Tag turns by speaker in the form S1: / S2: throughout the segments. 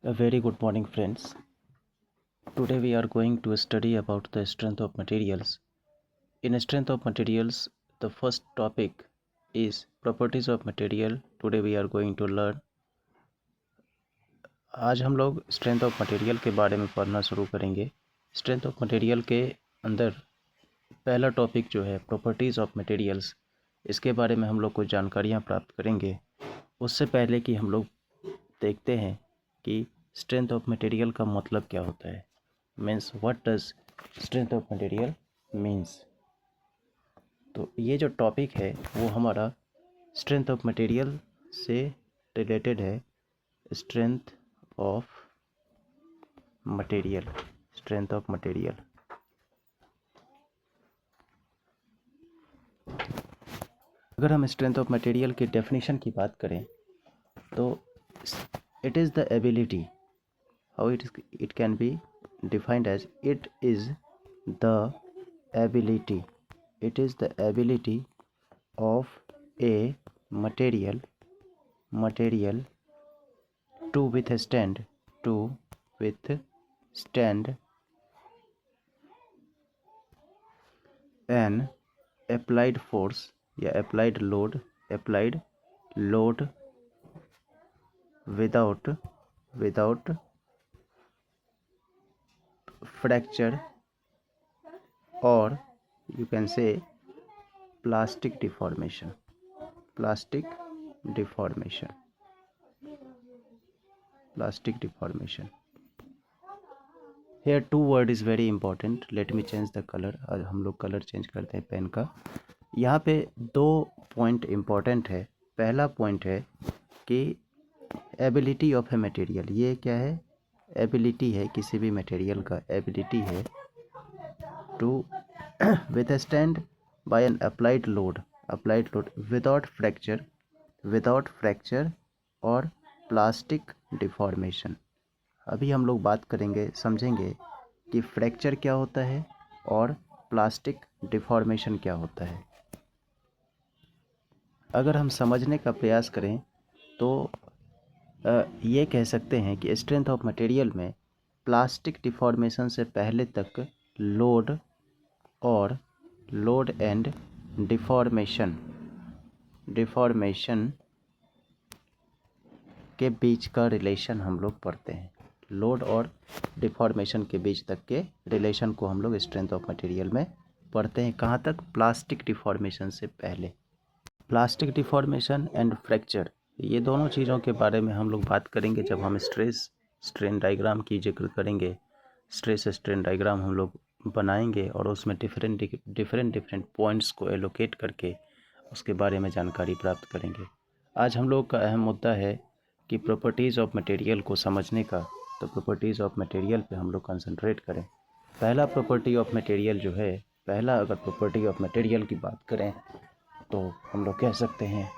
S1: A very good morning, friends. Today we are going to study about the strength of materials. In strength of materials, the first topic is properties of material. Today we are going to learn. आज हम लोग strength of material के बारे में पढ़ना शुरू करेंगे। Strength of material के अंदर पहला टॉपिक जो है प्रॉपर्टीज़ ऑफ मटेरियल्स, इसके बारे में हम लोग कुछ जानकारियाँ प्राप्त करेंगे। उससे पहले कि हम लोग देखते हैं कि स्ट्रेंथ ऑफ मटेरियल का मतलब क्या होता है, means what does strength of material means. तो ये जो टॉपिक है वो हमारा स्ट्रेंथ ऑफ मटेरियल से रिलेटेड है। Strength of material, strength of material. अगर हम स्ट्रेंथ ऑफ मटेरियल की डेफिनेशन की बात करें तो it is the ability, how it can be defined as it is the ability, it is the ability of a material to withstand an applied force या applied load without fracture, or you can say plastic deformation. Here two word is very important. Let me change the color. आज हम लोग colour change करते हैं pen का। यहाँ पे दो पॉइंट इम्पॉर्टेंट है। पहला पॉइंट है कि एबिलिटी ऑफ ए मटेरियल। ये क्या है? एबिलिटी है, किसी भी मटेरियल का एबिलिटी है to withstand by an applied load without fracture और plastic deformation। अभी हम लोग बात करेंगे, समझेंगे कि फ्रैक्चर क्या होता है और प्लास्टिक डिफॉर्मेशन क्या होता है। अगर हम समझने का प्रयास करें तो ये कह सकते हैं कि स्ट्रेंथ ऑफ मटेरियल में प्लास्टिक डिफॉर्मेशन से पहले तक लोड एंड डिफॉर्मेशन के बीच का रिलेशन हम लोग पढ़ते हैं। लोड और डिफॉर्मेशन के बीच तक के रिलेशन को हम लोग स्ट्रेंथ ऑफ मटेरियल में पढ़ते हैं। कहाँ तक? प्लास्टिक डिफॉर्मेशन से पहले। प्लास्टिक डिफॉर्मेशन एंड फ्रैक्चर, ये दोनों चीज़ों के बारे में हम लोग बात करेंगे जब हम स्ट्रेस स्ट्रेन डायग्राम की जिक्र करेंगे। स्ट्रेस स्ट्रेन डायग्राम हम लोग बनाएंगे और उसमें डिफरेंट पॉइंट्स को एलोकेट करके उसके बारे में जानकारी प्राप्त करेंगे। आज हम लोग का अहम मुद्दा है कि प्रॉपर्टीज़ ऑफ मटेरियल को समझने का, तो प्रॉपर्टीज़ ऑफ मटेरियल पे हम लोग कंसंट्रेट करें। पहला प्रॉपर्टी ऑफ मटेरियल जो है, अगर प्रॉपर्टी ऑफ मटेरियल की बात करें तो हम लोग कह सकते हैं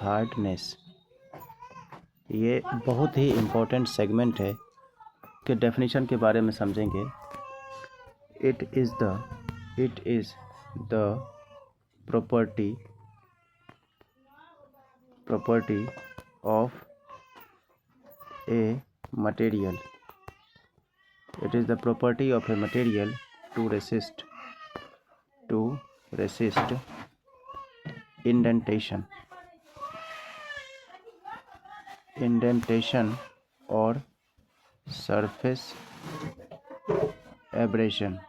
S1: हार्डनेस। ये बहुत ही इम्पोर्टेंट सेगमेंट है के डेफिनेशन के बारे में समझेंगे। It is the property of a material. It is the property of a material to resist indentation or surface abrasion.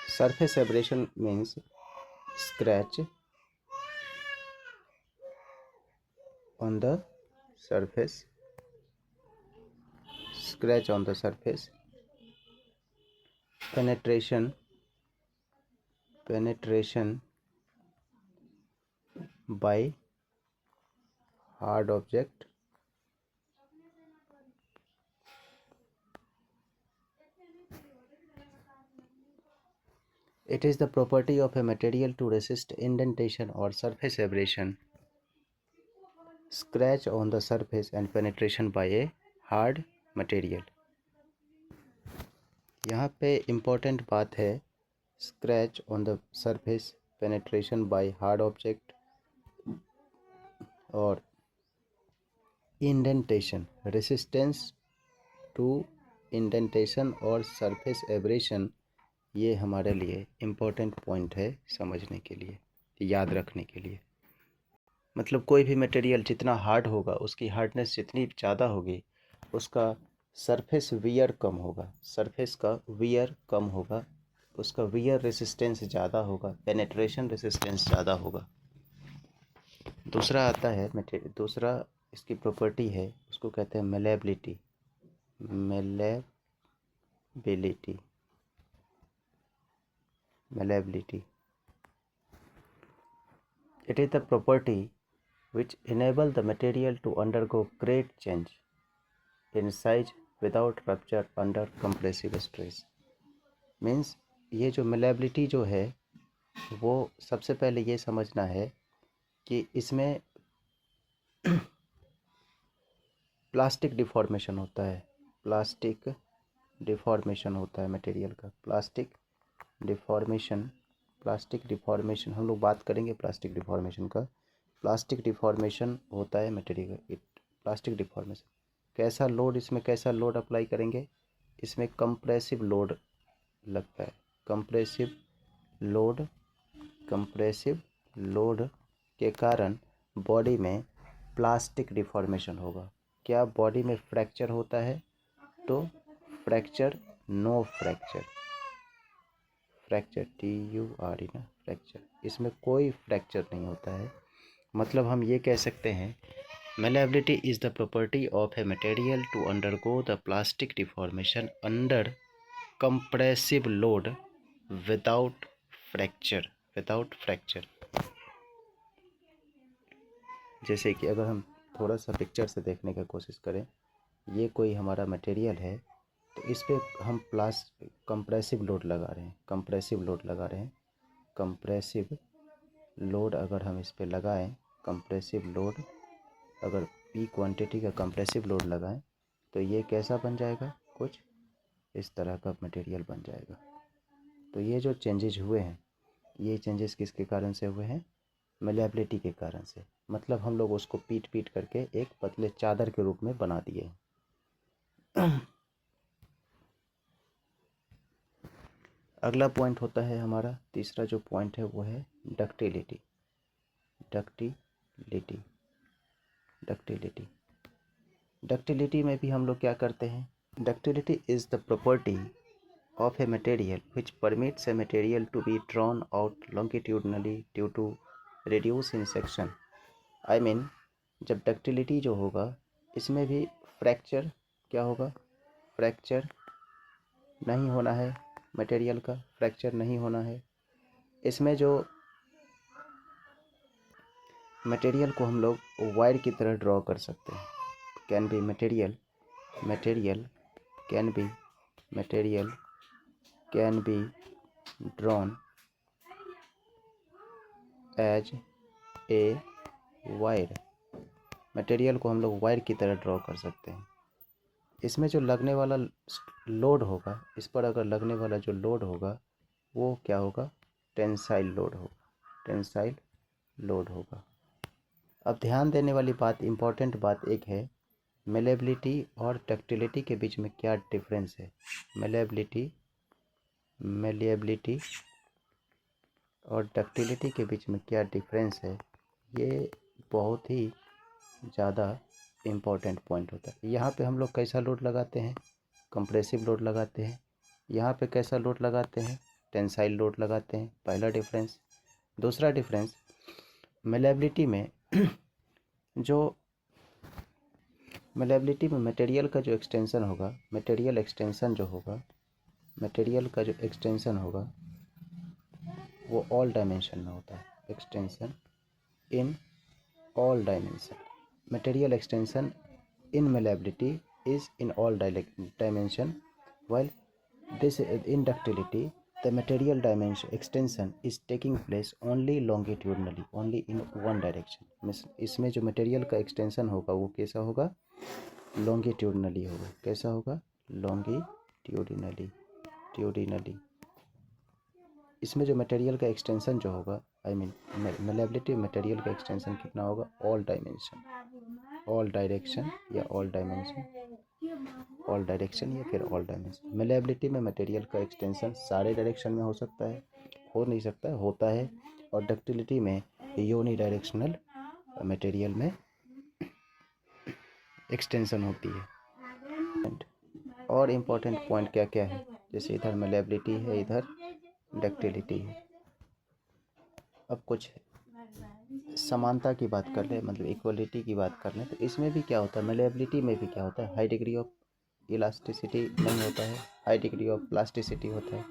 S1: Surface abrasion means scratch on the surface, penetration by hard object, it is the property of a material to resist indentation or surface abrasion, scratch on the surface and penetration by a hard material। यहाँ पे important बात है scratch on the surface penetration by hard object, और indentation, resistance to indentation और surface abrasion, ये हमारे लिए important point है समझने के लिए, याद रखने के लिए। मतलब कोई भी मटेरियल जितना हार्ड होगा, उसकी हार्डनेस जितनी ज़्यादा होगी, उसका सरफेस वियर कम होगा, सरफेस का वियर कम होगा, उसका वियर रेसिस्टेंस ज़्यादा होगा, पेनेट्रेशन रेसिस्टेंस ज़्यादा होगा। दूसरा आता है दूसरा इसकी प्रॉपर्टी है, उसको कहते हैं malleability. Malleability. It is the property which enable the material to undergo great change in size without rupture under compressive stress. Means ये जो malleability जो है, वो सबसे पहले ये समझना है कि इसमें प्लास्टिक डिफॉर्मेशन होता है, प्लास्टिक डिफॉर्मेशन होता है मटेरियल का, प्लास्टिक डिफॉर्मेशन हम लोग बात करेंगे प्लास्टिक डिफॉर्मेशन का। प्लास्टिक डिफॉर्मेशन होता है मटेरियल, प्लास्टिक डिफॉर्मेशन। कैसा लोड, इसमें कैसा लोड अप्लाई करेंगे, इसमें कंप्रेसिव लोड लगता है, कंप्रेसिव लोड के कारण बॉडी में प्लास्टिक डिफॉर्मेशन होगा। क्या बॉडी में फ्रैक्चर होता है? तो फ्रैक्चर, नो फ्रैक्चर, TURE ना, फ्रैक्चर, इसमें कोई फ्रैक्चर नहीं होता है। मतलब हम ये कह सकते हैं, malleability is the property of a material to undergo the plastic deformation under compressive load without fracture। जैसे कि अगर हम थोड़ा सा पिक्चर से देखने का कोशिश करें, ये कोई हमारा मटेरियल है, तो इस पर हम कंप्रेसिव लोड लगा रहे हैं, कंप्रेसिव लोड अगर हम इस पर लगाएं, कंप्रेसिव लोड अगर P क्वांटिटी का कंप्रेसिव लोड लगाएं, तो ये कैसा बन जाएगा, कुछ इस तरह का मटेरियल बन जाएगा। तो ये जो चेंजेस हुए हैं, ये चेंजेस किसके कारण से हुए हैं? malleability के कारण से। मतलब हम लोग उसको पीट करके एक पतले चादर के रूप में बना दिए। अगला पॉइंट होता है हमारा, तीसरा जो पॉइंट है वो है डक्टिलिटी। डक्टिलिटी में भी हम लोग क्या करते हैं? Ductility is the property of a material which permits a material to be drawn out longitudinally due to reduce in section। I mean, जब डक्टिलिटी जो होगा, इसमें भी फ्रैक्चर क्या होगा? फ्रैक्चर नहीं होना है, मटेरियल का फ्रैक्चर नहीं होना है। इसमें जो मटेरियल को हम लोग वायर की तरह ड्रॉ कर सकते हैं, can be material can be drawn as a wire। Material को हम लोग वायर की तरह ड्रॉ कर सकते हैं। इसमें जो लगने वाला लोड होगा, इस पर अगर लगने वाला जो लोड होगा, वो क्या होगा? टेंसाइल लोड होगा। अब ध्यान देने वाली बात, इम्पॉर्टेंट बात एक है, malleability और डक्टिलिटी के बीच में क्या डिफरेंस है। malleability और डक्टिलिटी के बीच में क्या डिफरेंस है, ये बहुत ही ज़्यादा इम्पोर्टेंट पॉइंट होता है। यहाँ पे हम लोग कैसा लोड लगाते हैं? कंप्रेसिव लोड लगाते हैं। यहाँ पे कैसा लोड लगाते हैं? टेंसाइल लोड लगाते हैं। पहला डिफरेंस। दूसरा डिफरेंस, malleability में मटेरियल का जो एक्सटेंशन होगा, मटेरियल का जो एक्सटेंशन होगा वो ऑल डायमेंशन में होता है। Extension in all dimension, material extension in malleability is in all dimension, while this in ductility the material dimension extension is taking place only longitudinally, only in one direction। इसमें जो material का extension होगा वो कैसा होगा? Longitudinally होगा। कैसा होगा? लॉन्गिट्यूडनली। इसमें जो मटेरियल का एक्सटेंशन जो होगा, आई मीन मेलेबिलिटी मटेरियल का एक्सटेंशन कितना होगा, ऑल डायमेंशन, ऑल डायरेक्शन या ऑल डायमेंशन, ऑल डायरेक्शन या फिर ऑल डायमेंशन। मेलेबिलिटी में मटेरियल का एक्सटेंशन सारे डायरेक्शन में हो सकता है, हो नहीं सकता है, होता है। और डक्टिलिटी में यूनी डायरेक्शनल मटेरियल में एक्सटेंशन होती है। और इम्पोर्टेंट पॉइंट क्या क्या है, जैसे इधर मेलेबिलिटी है, इधर डक्टिलिटी है। अब कुछ समानता की बात कर ले, मतलब इक्वलिटी की बात कर लें, तो इसमें भी क्या होता है, मेलेबिलिटी में भी क्या होता है, हाई डिग्री ऑफ इलास्टिसिटी नहीं होता है, हाई डिग्री ऑफ प्लास्टिसिटी होता है।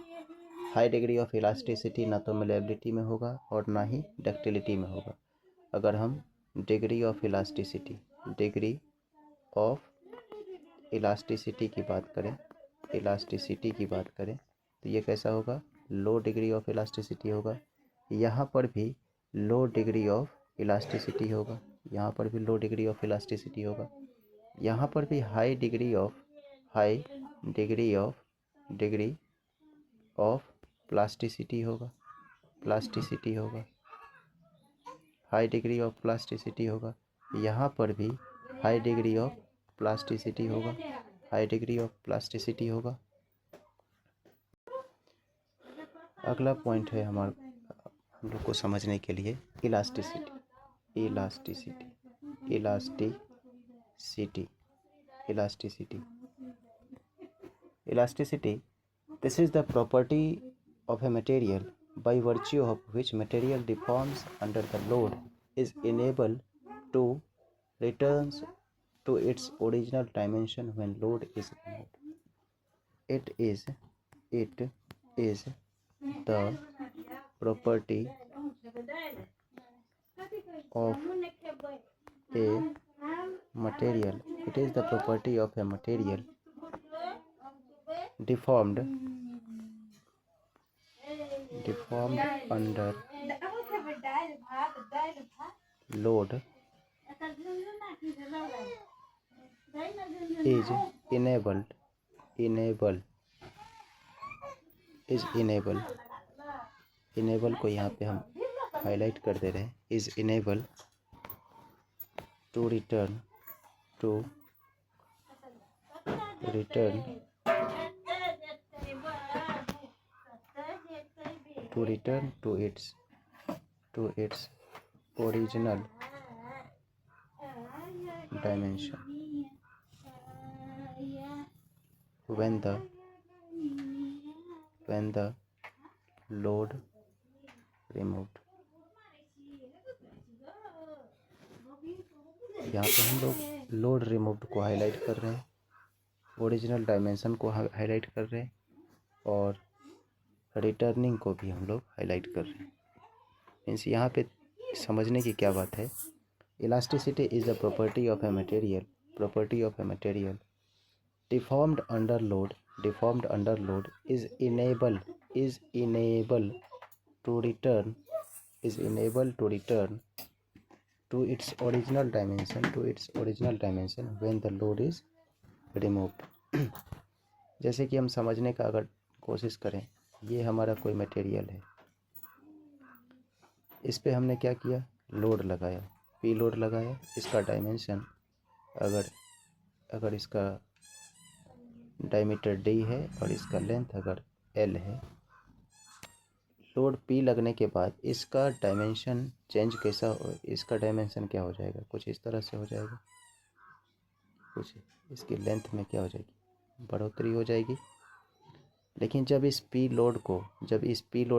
S1: हाई डिग्री ऑफ इलास्टिसिटी ना तो मेलेबिलिटी में होगा और ना ही डक्टिलिटी में होगा। अगर हम डिग्री ऑफ इलास्टिसिटी की बात करें, इलास्टिसिटी की बात करें, तो ये कैसा होगा, लो डिग्री ऑफ इलास्टिसिटी होगा। यहाँ पर भी लो डिग्री ऑफ इलास्टिसिटी होगा, यहाँ पर भी लो डिग्री ऑफ इलास्टिसिटी होगा। यहाँ पर भी हाई डिग्री ऑफ प्लास्टिसिटी होगा, हाई डिग्री ऑफ प्लास्टिसिटी होगा। यहाँ पर भी हाई डिग्री ऑफ प्लास्टिसिटी होगा, हाई डिग्री ऑफ प्लास्टिसिटी होगा। अगला पॉइंट है हम लोग को समझने के लिए elasticity. This is the property of a material by virtue of which material deforms under the load is enabled to return to its original dimension when load is removed. It is the property of a material. It is the property of a material deformed under load is enabled enable को यहाँ पे हम highlight कर दे रहे हैं, is enable to return to its original dimension when the load removed। यहाँ पे हम लोग लोड रिमूव्ड को हाईलाइट कर रहे हैं, ओरिजिनल डायमेंशन को हाईलाइट कर रहे हैं और रिटर्निंग को भी हम लोग हाईलाइट कर रहे हैं। मीन्स यहाँ पे समझने की क्या बात है, elasticity is the property of a material deformed under load is enabled to return to its original dimension when the load is removed। जैसे कि हम समझने का अगर कोशिश करें, ये हमारा कोई मटेरियल है, इस पे हमने क्या किया, लोड लगाया, पी लोड लगाया। इसका डायमेंशन अगर इसका डायमीटर डी है और इसका लेंथ अगर एल है, लोड पी लगने के बाद इसका डायमेंशन चेंज कैसा हो, इसका डायमेंशन क्या हो जाएगा, कुछ इस तरह से हो जाएगा, कुछ इसकी लेंथ में क्या हो जाएगी, बढ़ोतरी हो जाएगी। लेकिन जब इस पी लोड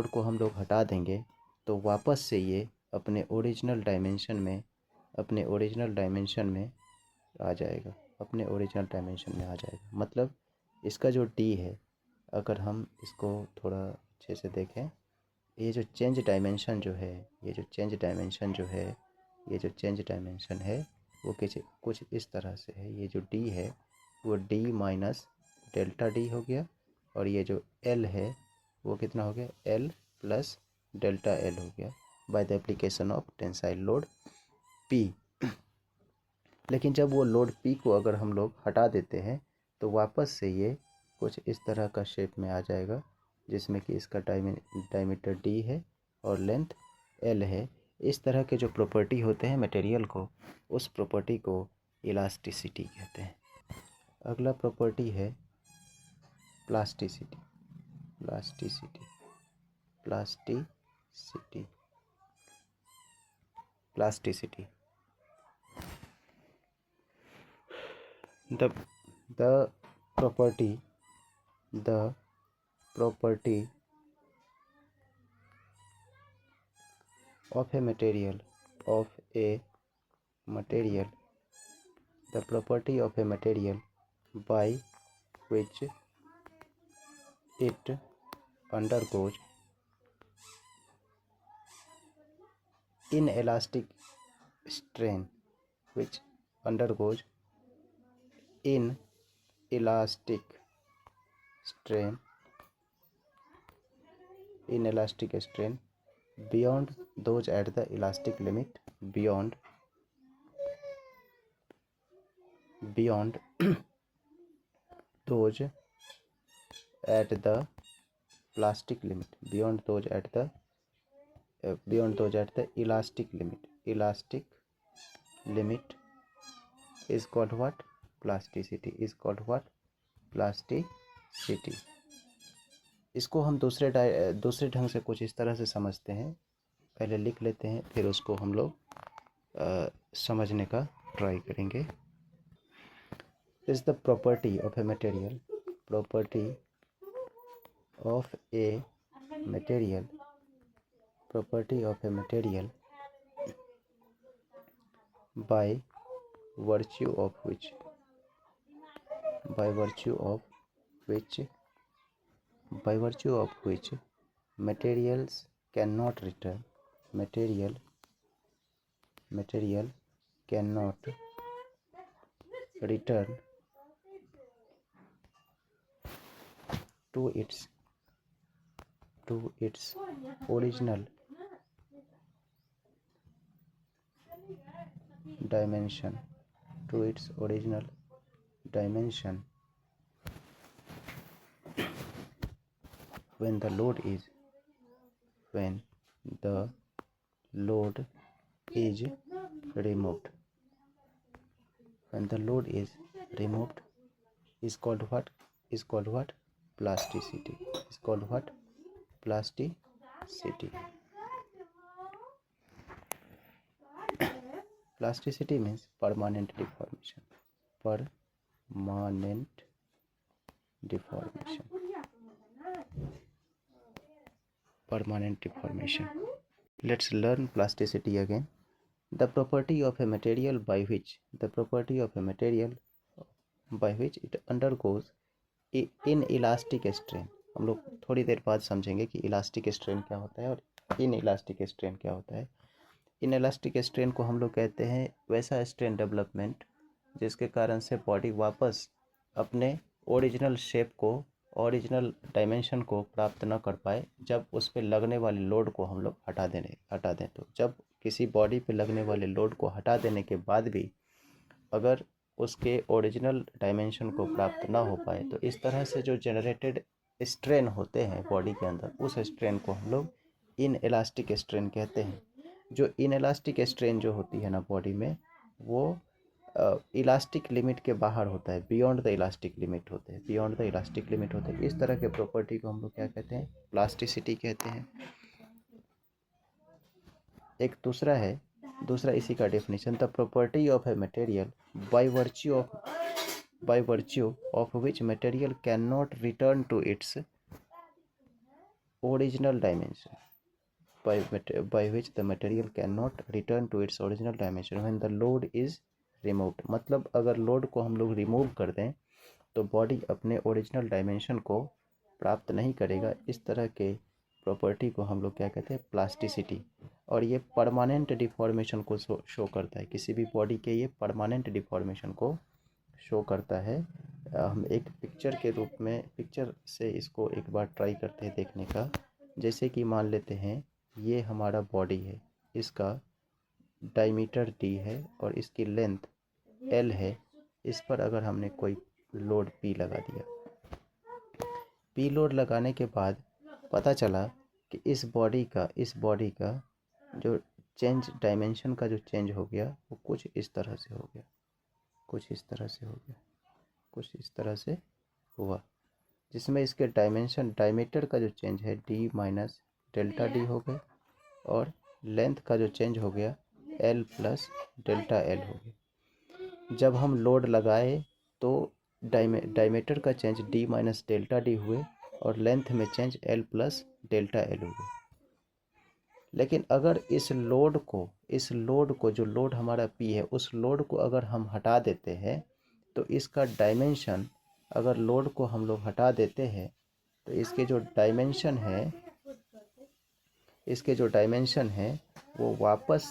S1: को हम लोग हटा देंगे तो वापस से ये अपने ओरिजिनल डायमेंशन में आ जाएगा, मतलब इसका जो डी है, अगर हम इसको थोड़ा अच्छे से देखें, ये जो चेंज डायमेंशन है वो कुछ इस तरह से है। ये जो डी है वो डी माइनस डेल्टा डी हो गया, और ये जो एल है वो कितना हो गया, एल प्लस डेल्टा एल हो गया by the application of tensile load P. लेकिन जब वो लोड पी को अगर हम लोग हटा देते हैं तो वापस से ये कुछ इस तरह का शेप में आ जाएगा, जिसमें कि इसका डायमीटर d है और लेंथ l है। इस तरह के जो प्रॉपर्टी होते हैं मटेरियल को, उस प्रॉपर्टी को इलास्टिसिटी कहते हैं। अगला प्रॉपर्टी है plasticity. Plasticity plasticity plasticity the property of a material the property of a material by which it undergoes inelastic strain, which undergoes inelastic strain beyond those at the elastic limit, beyond those at the plastic limit, beyond those at the elastic limit is called what? Plasticity is called what? Plasticity। इसको हम दूसरे ढंग से कुछ इस तरह से समझते हैं, पहले लिख लेते हैं, फिर उसको हम लोग समझने का ट्राई करेंगे। Is the property of a material, property of a material, property of a material by virtue of which material cannot return to its original dimension, when the load is removed. When the load is removed is called what? Plasticity. Is called what? Plasticity. Plasticity means permanent deformation. Permanent deformation. Let's learn plasticity again. The property of a material by which it undergoes inelastic strain. हम लोग थोड़ी देर बाद समझेंगे कि elastic strain क्या होता है और इनइलास्टिक स्ट्रेन क्या होता है। इनइलास्टिक स्ट्रेन को हम लोग कहते हैं वैसा स्ट्रेन डेवलपमेंट जिसके कारण से बॉडी वापस अपने ओरिजिनल शेप को, ओरिजिनल डायमेंशन को प्राप्त न कर पाए जब उस पर लगने वाले लोड को हम लोग हटा दें। तो जब किसी बॉडी पे लगने वाले लोड को हटा देने के बाद भी अगर उसके ओरिजिनल डायमेंशन को प्राप्त ना हो पाए, तो इस तरह से जो जनरेटेड स्ट्रेन होते हैं बॉडी के अंदर, उस स्ट्रेन को हम लोग इनइलास्टिक स्ट्रेन कहते हैं। जो इनइलास्टिक स्ट्रेन जो होती है ना बॉडी में, वो इलास्टिक लिमिट के बाहर होता है, बियॉन्ड द इलास्टिक लिमिट होते हैं। इस तरह के प्रॉपर्टी को हम लोग क्या कहते हैं? प्लास्टिसिटी कहते हैं। एक दूसरा इसी का definition, the property of a material by virtue of which material can not return to its original dimension, by which the material cannot return to its original dimension when the load is removed। मतलब अगर load को हम लोग remove कर दें तो body अपने original dimension को प्राप्त नहीं करेगा। इस तरह के प्रॉपर्टी को हम लोग क्या कहते हैं? प्लास्टिसिटी। और ये परमानेंट डिफॉर्मेशन को शो करता है, किसी भी बॉडी के ये परमानेंट डिफॉर्मेशन को शो करता है। हम एक पिक्चर से इसको एक बार ट्राई करते हैं देखने का। जैसे कि मान लेते हैं ये हमारा बॉडी है, इसका डायमीटर d है और इसकी लेंथ l है। इस पर अगर हमने कोई लोड P लगा दिया, P लोड लगाने के बाद पता चला कि इस बॉडी का जो चेंज, डायमेंशन का जो चेंज हो गया वो कुछ इस तरह से हो गया, कुछ इस तरह से हो गया, कुछ इस तरह से हुआ, जिसमें इसके डायमेंशन, डायमीटर का जो चेंज है d माइनस डेल्टा डी हो गए, और लेंथ का जो चेंज हो गया l प्लस डेल्टा एल हो गया। जब हम लोड लगाए तो डायमीटर का change d minus delta D हुए और लेंथ में change l plus delta L हुए। लेकिन अगर इस लोड को जो लोड हमारा P है, उस लोड को अगर हम हटा देते हैं तो इसका डायमेंशन, अगर लोड को हम लोग हटा देते हैं तो इसके जो डायमेंशन है वो वापस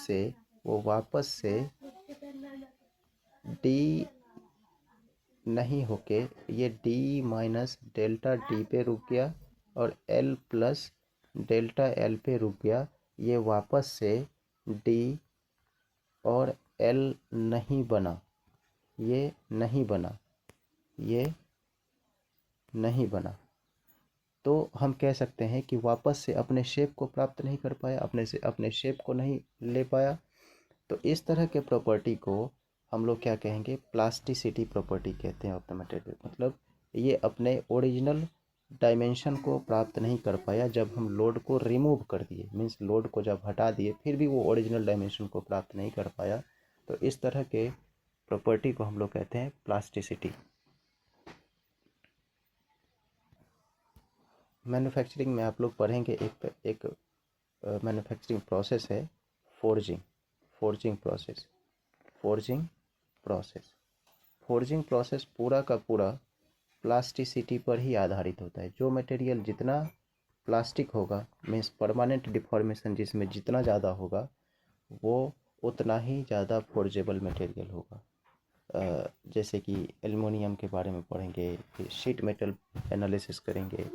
S1: से d नहीं होके ये d माइनस डेल्टा डी पे रुक गया और l प्लस डेल्टा एल पे रुक गया। ये वापस से d और l नहीं बना, ये नहीं बना। तो हम कह सकते हैं कि वापस से अपने शेप को प्राप्त नहीं कर पाया, अपने शेप को नहीं ले पाया। तो इस तरह के प्रॉपर्टी को हम लोग क्या कहेंगे, प्लास्टिसिटी प्रॉपर्टी कहते हैं ऑफ द मटेरियल। मतलब ये अपने ओरिजिनल डायमेंशन को प्राप्त नहीं कर पाया जब हम लोड को रिमूव कर दिए, मीन्स लोड को जब हटा दिए फिर भी वो ओरिजिनल डायमेंशन को प्राप्त नहीं कर पाया। तो इस तरह के प्रॉपर्टी को हम लोग कहते हैं प्लास्टिसिटी। मैन्युफैक्चरिंग में आप लोग पढ़ेंगे एक मैन्युफैक्चरिंग प्रोसेस है फोर्जिंग प्रोसेस पूरा का पूरा प्लास्टिसिटी पर ही आधारित होता है। जो मटेरियल जितना प्लास्टिक होगा, मीन्स परमानेंट डिफॉर्मेशन जिसमें जितना ज़्यादा होगा, वो उतना ही ज़्यादा फोर्जेबल मटेरियल होगा। जैसे कि एल्युमिनियम के बारे में पढ़ेंगे, फिर शीट मेटल एनालिसिस करेंगे।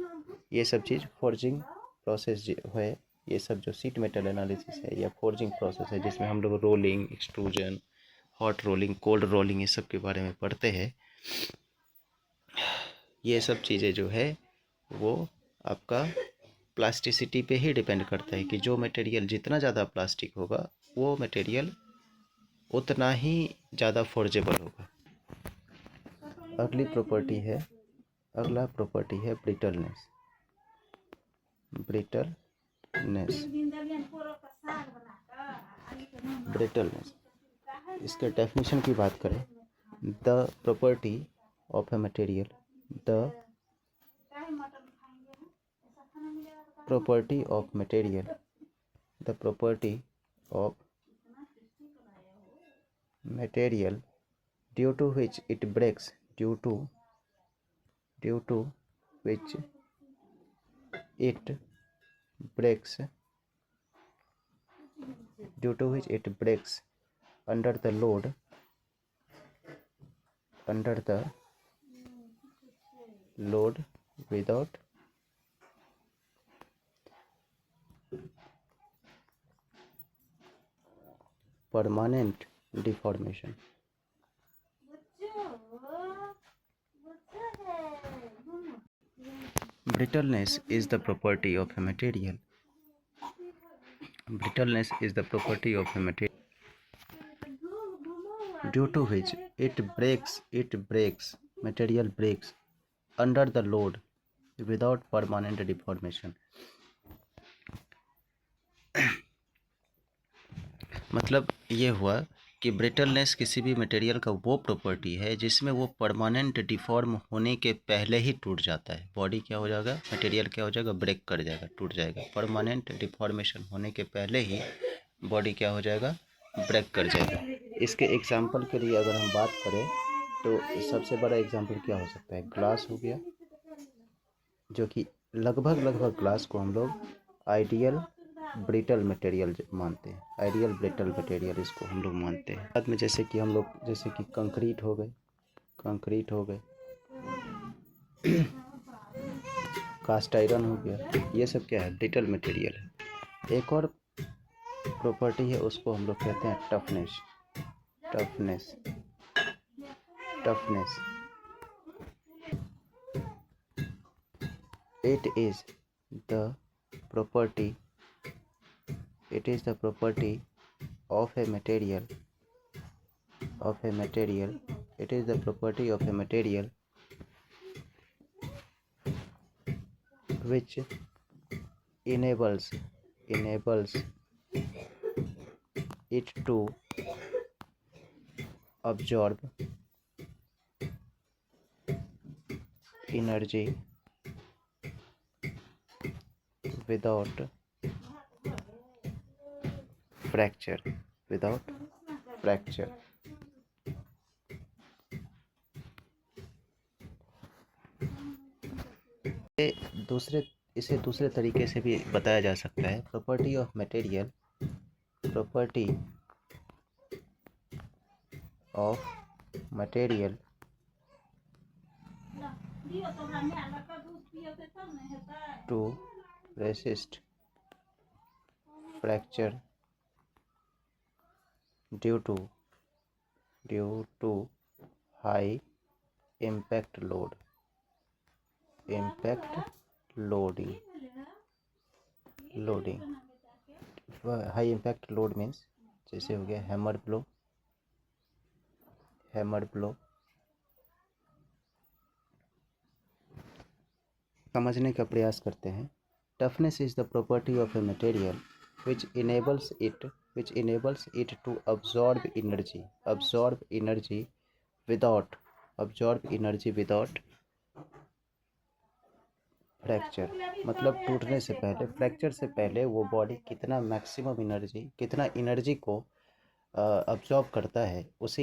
S1: ये सब चीज़ फोर्जिंग प्रोसेस है। ये सब जो शीट मेटल एनालिसिस है या फोर्जिंग प्रोसेस है, जिसमें हम लोग rolling, extrusion, hot rolling, cold rolling, ये सब के बारे में पढ़ते हैं। ये सब चीज़ें जो है वो आपका प्लास्टिसिटी पे ही डिपेंड करता है कि जो मटेरियल जितना ज़्यादा प्लास्टिक होगा वो मटेरियल उतना ही ज़्यादा फोर्जेबल होगा। अगला प्रॉपर्टी है ब्रिटलनेस। इसके डेफिनेशन की बात करें, the property of a material, the property of material due to which it breaks due to which it breaks under the load without permanent deformation. Brittleness is the property of a material. Due to which material breaks under the load without permanent deformation. मतलब ये हुआ कि brittleness किसी भी material का वो property है जिसमें वो परमानेंट डिफॉर्म होने के पहले ही टूट जाता है। बॉडी क्या हो जाएगा, मटेरियल क्या हो जाएगा, ब्रेक कर जाएगा, टूट जाएगा। परमानेंट डिफॉर्मेशन होने के पहले ही बॉडी क्या हो जाएगा, ब्रेक कर जाएगा। इसके एग्जांपल के लिए अगर हम बात करें तो सबसे बड़ा एग्जांपल क्या हो सकता है, ग्लास हो गया, जो कि लगभग ग्लास को हम लोग आइडियल ब्रिटल मटेरियल मानते हैं। आइडियल ब्रिटल मटेरियल इसको हम लोग मानते हैं। बाद में जैसे कि कंक्रीट हो गए, कास्ट आयरन हो गया, ये सब क्या है, ब्रिटल मटेरियल है। एक और प्रॉपर्टी है, उसको हम लोग कहते हैं toughness. It is the property, it is the property of a material, it is the property of a material which enables it to absorb energy without fracture, इसे दूसरे तरीके से भी बताया जा सकता है। Property of material to resist fracture due to high impact loading. High impact load means जैसे हो गया हैमर ब्लो। समझने का प्रयास करते हैं। Toughness is the property of a material which enables it to absorb energy without fracture. मतलब टूटने से पहले, फ्रैक्चर से पहले वो बॉडी कितना एनर्जी को अब्जॉर्ब करता है, उसी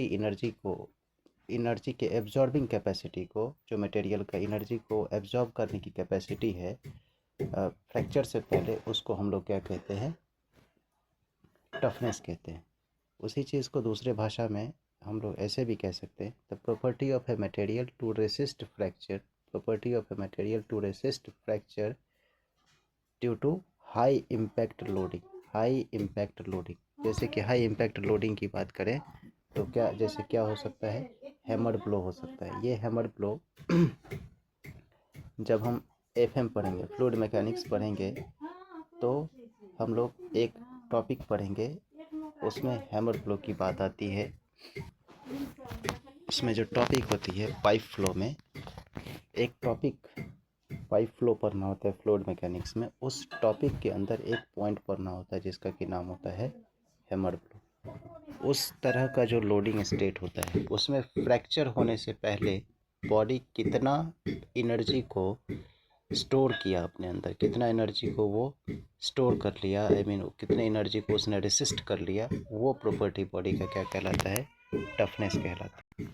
S1: एनर्जी के एब्जॉर्बिंग कैपेसिटी को, जो मटेरियल का एनर्जी को एब्जॉर्ब करने की कैपेसिटी है फ्रैक्चर से पहले, उसको हम लोग क्या कहते हैं? टफनेस कहते हैं। उसी चीज़ को दूसरे भाषा में हम लोग ऐसे भी कह सकते हैं, the property of a material to resist fracture due to high impact loading. जैसे कि हाई इम्पैक्ट लोडिंग की बात करें तो क्या हो सकता है? हैमर ब्लो हो सकता है। ये हैमर ब्लो जब हम FM पढ़ेंगे, फ्लूइड मैकेनिक्स पढ़ेंगे, तो हम लोग एक टॉपिक पढ़ेंगे, उसमें हैमर फ्लो की बात आती है। उसमें जो टॉपिक होती है पाइप फ्लो में, एक टॉपिक पाइप फ्लो पढ़ना होता है फ्लूइड मैकेनिक्स में। उस टॉपिक के अंदर एक पॉइंट पढ़ना होता है जिसका कि नाम होता है हैमर फ्लो। उस तरह का जो लोडिंग स्टेट होता है, उसमें फ्रैक्चर होने से पहले बॉडी कितना एनर्जी को स्टोर किया अपने अंदर, कितना एनर्जी को वो स्टोर कर लिया, कितने एनर्जी को उसने रेसिस्ट कर लिया, वो प्रॉपर्टी बॉडी का क्या कहलाता है? टफनेस कहलाता है।